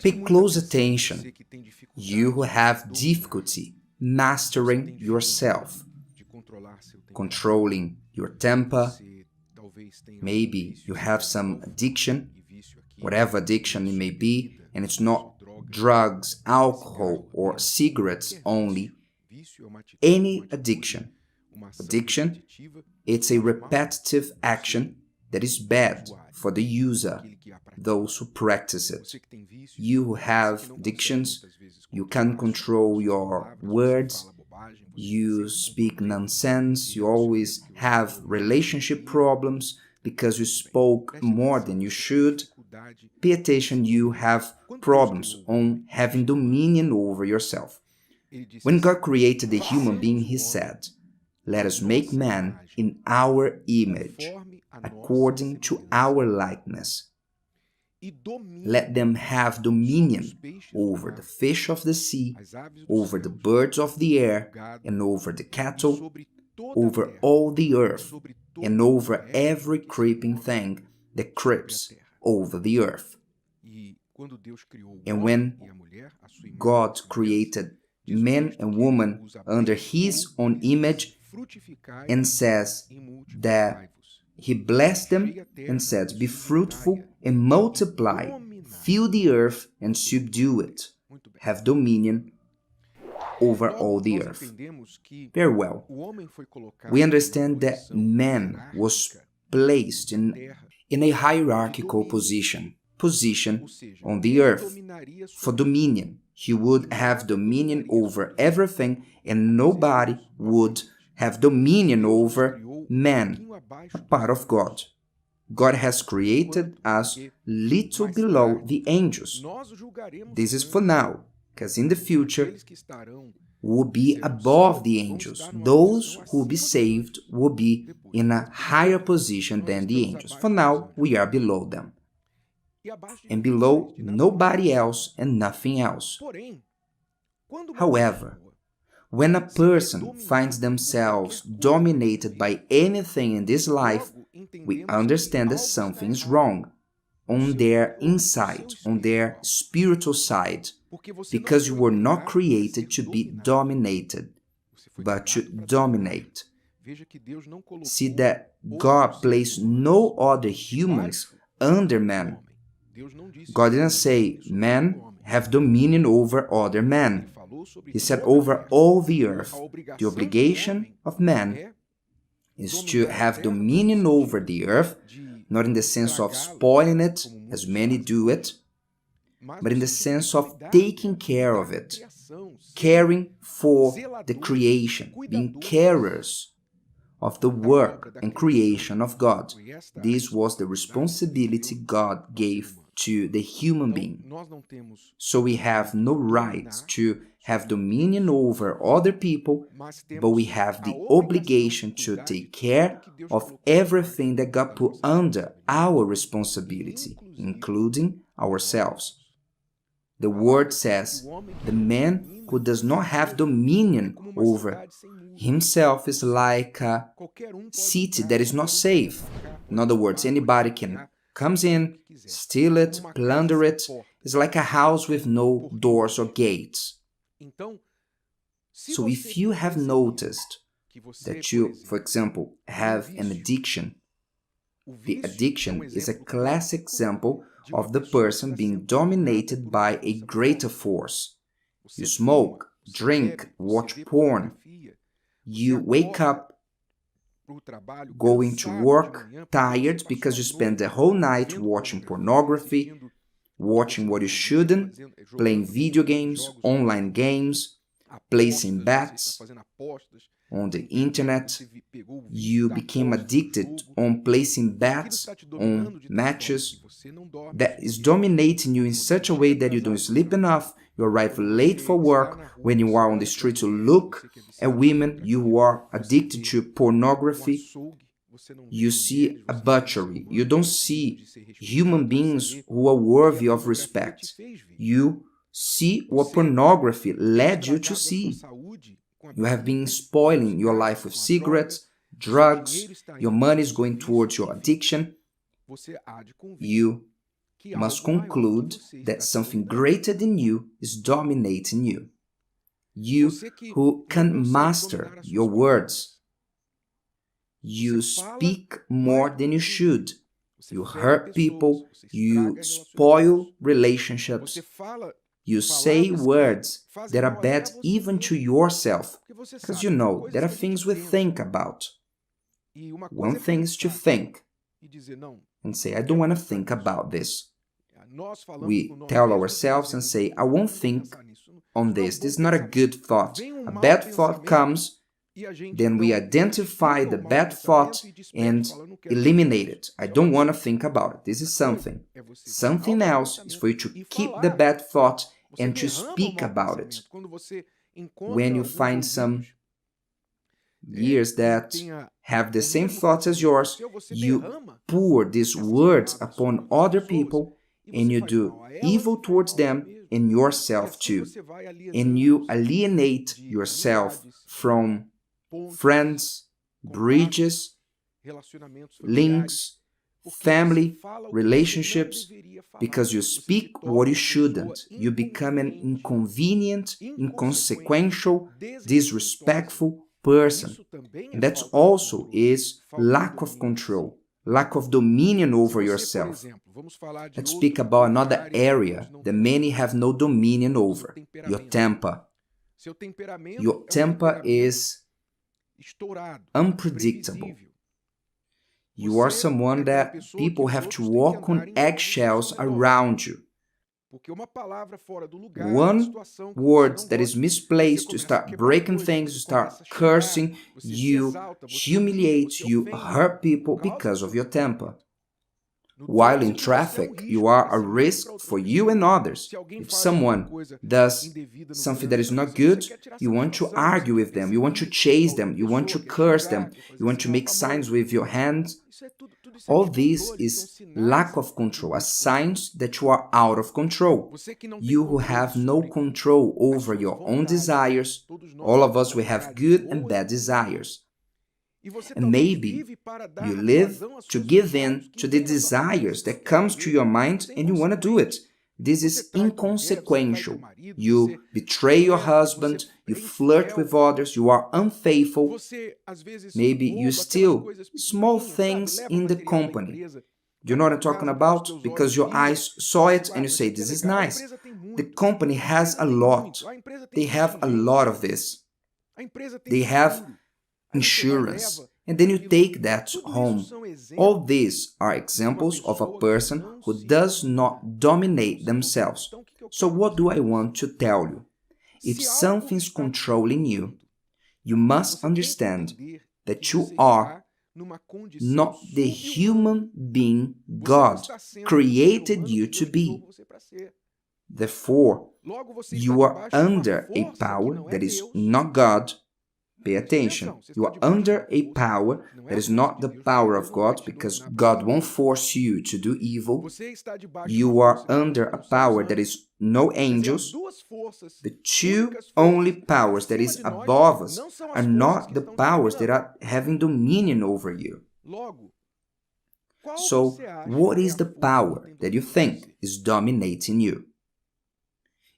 Pay close attention, you who have difficulty mastering yourself, controlling your temper. Maybe you have some addiction, whatever addiction it may be, and it's not drugs, alcohol, or cigarettes only. Any addiction. Addiction, it's a repetitive action that is bad for the user, those who practice it. You who have addictions, you can't control your words, you speak nonsense, you always have relationship problems because you spoke more than you should. Pay attention, you have problems on having dominion over yourself. When God created the human being, He said, "Let us make man in our image, according to our likeness. Let them have dominion over the fish of the sea, over the birds of the air, and over the cattle, over all the earth, and over every creeping thing that creeps over the earth." And when God created man and woman under His own image, and says that He blessed them and said, "Be fruitful and multiply, fill the earth and subdue it, have dominion over all the earth." Very well. We understand that man was placed in a hierarchical position on the earth for dominion. He would have dominion over everything, and nobody would have dominion over man, a part of God. God has created us little below the angels. This is for now, because in the future, will be above the angels. Those who will be saved will be in a higher position than the angels. For now, we are below them. And below nobody else and nothing else. However, when a person finds themselves dominated by anything in this life, we understand that something is wrong on their inside, on their spiritual side, because you were not created to be dominated, but to dominate. See that God placed no other humans under man. God didn't say, "Men have dominion over other men." He said, "Over all the earth." The obligation of man is to have dominion over the earth, not in the sense of spoiling it, as many do it, but in the sense of taking care of it, caring for the creation, being carers of the work and creation of God. This was the responsibility God gave to the human being. So we have no right to have dominion over other people, but we have the obligation to take care of everything that God put under our responsibility, including ourselves. The word says, the man who does not have dominion over himself is like a city that is not safe. In other words, anybody can comes in, steal it, plunder it. It's like a house with no doors or gates. So if you have noticed that you, for example, have an addiction, the addiction is a classic example of the person being dominated by a greater force. You smoke, drink, watch porn. You wake up going to work tired because you spend the whole night watching pornography, watching what you shouldn't, playing video games, online games, placing bets on the internet. You became addicted on placing bets on matches that is dominating you in such a way that you don't sleep enough. You arrive late for work. When you are on the street to look at women, you are addicted to pornography. You see a butchery. You don't see human beings who are worthy of respect. You see what pornography led you to see. You have been spoiling your life with cigarettes, drugs, your money is going towards your addiction. You must conclude that something greater than you is dominating you. You who can master your words. You speak more than you should. You hurt people. You spoil relationships. You say words that are bad even to yourself, because you know there are things we think about. One thing is to think and say, I don't want to think about this. We tell ourselves and say, I won't think on this. This is not a good thought. A bad thought comes, then we identify the bad thought and eliminate it. I don't want to think about it. This is something. Something else is for you to keep the bad thought and to speak about it. When you find some ears that have the same thoughts as yours, you pour these words upon other people and you do evil towards them and yourself too. And you alienate yourself from friends, bridges, links, family, relationships, because you speak what you shouldn't. You become an inconvenient, inconsequential, disrespectful person. And that also is lack of control, lack of dominion over yourself. Let's speak about another area that many have no dominion over, your temper. Your temper is unpredictable. You are someone that people have to walk on eggshells around you. One word that is misplaced, you start breaking things, you start cursing, you humiliate, you hurt people because of your temper. While in traffic, you are a risk for you and others. If someone does something that is not good, you want to argue with them, you want to chase them, you want to curse them, you want to make signs with your hands. All this is lack of control, a sign that you are out of control. You who have no control over your own desires, all of us, we have good and bad desires. And maybe you live to give in to the desires that comes to your mind and you want to do it. This is inconsequential. You betray your husband, you flirt with others, you are unfaithful. Maybe you steal small things in the company. You know what I'm talking about? Because your eyes saw it and you say, this is nice. The company has a lot. They have a lot of this. They have insurance, and then you take that home. All these are examples of a person who does not dominate themselves. So what do I want to tell you? If something's controlling you, you must understand that you are not the human being God created you to be. Therefore, you are under a power that is not God. Pay attention. You are under a power that is not the power of God, because God won't force you to do evil. You are under a power that is no angels. The two only powers that is above us are not the powers that are having dominion over you. So, what is the power that you think is dominating you?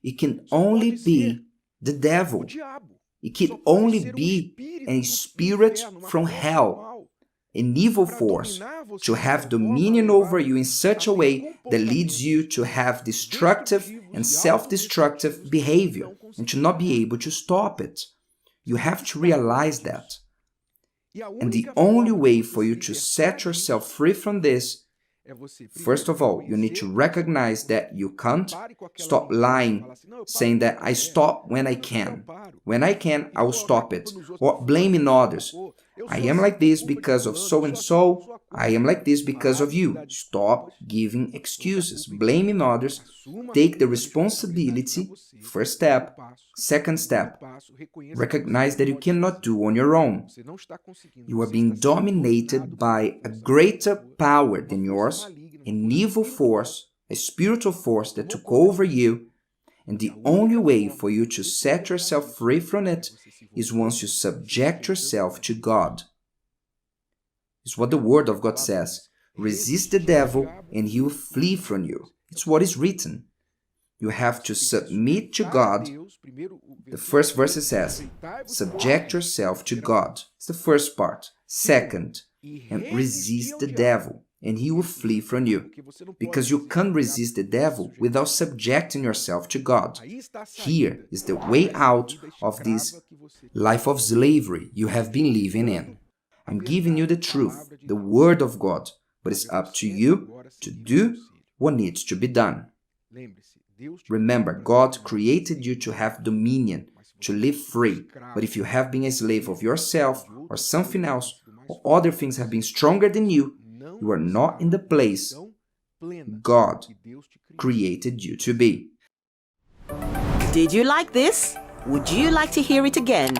It can only be the devil. It can only be a spirit from hell, an evil force, to have dominion over you in such a way that leads you to have destructive and self-destructive behavior and to not be able to stop it. You have to realize that. And the only way for you to set yourself free from this, first of all, you need to recognize that you can't. Stop lying, saying that I stop when I can. When I can, I will stop it. Or blaming others. I am like this because of so-and-so. I am like this because of you. Stop giving excuses, blaming others. Take the responsibility. First step. Second step. Recognize that you cannot do on your own. You are being dominated by a greater power than yours, an evil force, a spiritual force that took over you. And the only way for you to set yourself free from it is once you subject yourself to God. It's what the Word of God says. Resist the devil and he will flee from you. It's what is written. You have to submit to God. The first verse says, subject yourself to God. It's the first part. Second, and resist the devil, and he will flee from you. Because you can't resist the devil without subjecting yourself to God. Here is the way out of this life of slavery you have been living in. I'm giving you the truth, the word of God, but it's up to you to do what needs to be done. Remember, God created you to have dominion, to live free. But if you have been a slave of yourself or something else, or other things have been stronger than you are not in the place God created you to be. Did you like this? Would you like to hear it again?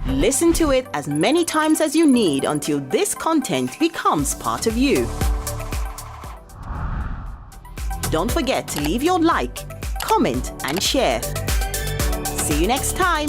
Listen to it as many times as you need until this content becomes part of you. Don't forget to leave your like, comment, and share. See you next time.